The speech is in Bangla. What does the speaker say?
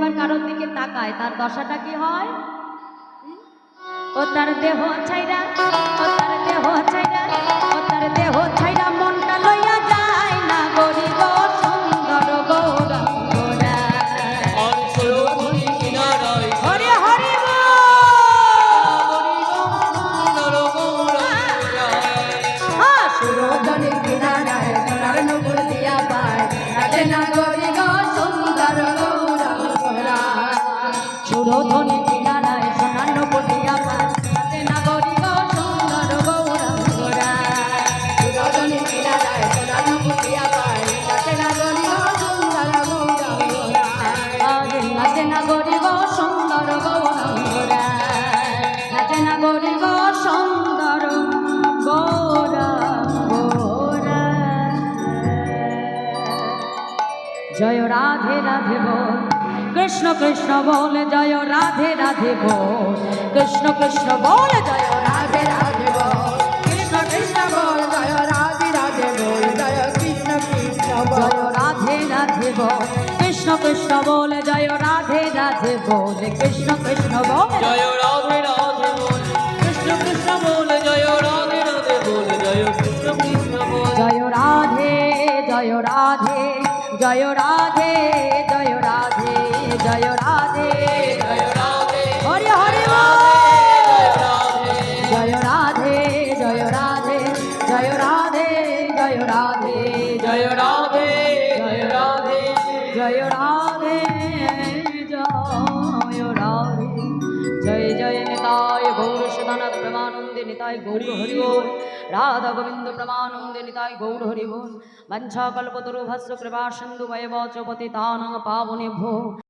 একবার কারোর দিকে তাকায় তার দশাটা কি হয়? ও তার দেহ ছাইরা, ও তার দেহ ছাইরা, ও তার দেহ ছাইরা মনটা লইয়া যায় না গরিব সুন্দর গৌরাঙ্গরা। আর সরোবরী কিনারায় হরি হরি সুরোধনী কিনারায় সোনার নূপুর দিয়া পায় নাচে না গরিব সুন্দর গৌরাঙ্গরা। সুরোধনী কিনারায় সোনার নূপুর দিয়া পায় নাচে না গরিব সুন্দর গৌরাঙ্গরা। সুরোধনী কিনারায় সোনার নূপুর দিয়া পায় নাচে না গরিব সুন্দর গৌরাঙ্গরা। নাচে না গরিব সুন্দর গৌরাঙ্গরা, নাচে না গরিব সুন্দর গৌরাঙ্গরা। জয় রাধে রাধে বল কৃষ্ণ কৃষ্ণ বল, জয় রাধে রাধে বল কৃষ্ণ কৃষ্ণ বল, জয় রাধে রাধে বল কৃষ্ণ কৃষ্ণ বল, জয় রাধে রাধে বল জয় কৃষ্ণ কৃষ্ণ বল, জয় রাধে রাধে বল কৃষ্ণ কৃষ্ণ বল, জয় রাধে রাধে বল কৃষ্ণ কৃষ্ণ বল, জয় রাধে রাধে বল কৃষ্ণ কৃষ্ণ বল, জয় রাধে রাধে বল জয় কৃষ্ণ কৃষ্ণ বল, জয় রাধে জয় রাধে জয় রাধে জয় রাধে জয় রাধে জয় রাধে হরি হরি জয় রাধে জয় রাধে জয় রাধে জয় রাধে জয় রাধে জয় রাধে জয় রাধে জয় রাধে। জয় জয় নিতাই গৌর সদানন্দ প্রেমানন্দে নিতাই গৌর হরি বল, রাধা গোবিন্দ প্রেমানন্দে নিতাই গৌর হরি বল। বঞ্ছা কল্পতরু ভস্র কৃপা সিন্ধু ভয়ব চ পতিতানাং পাবনেভ্যো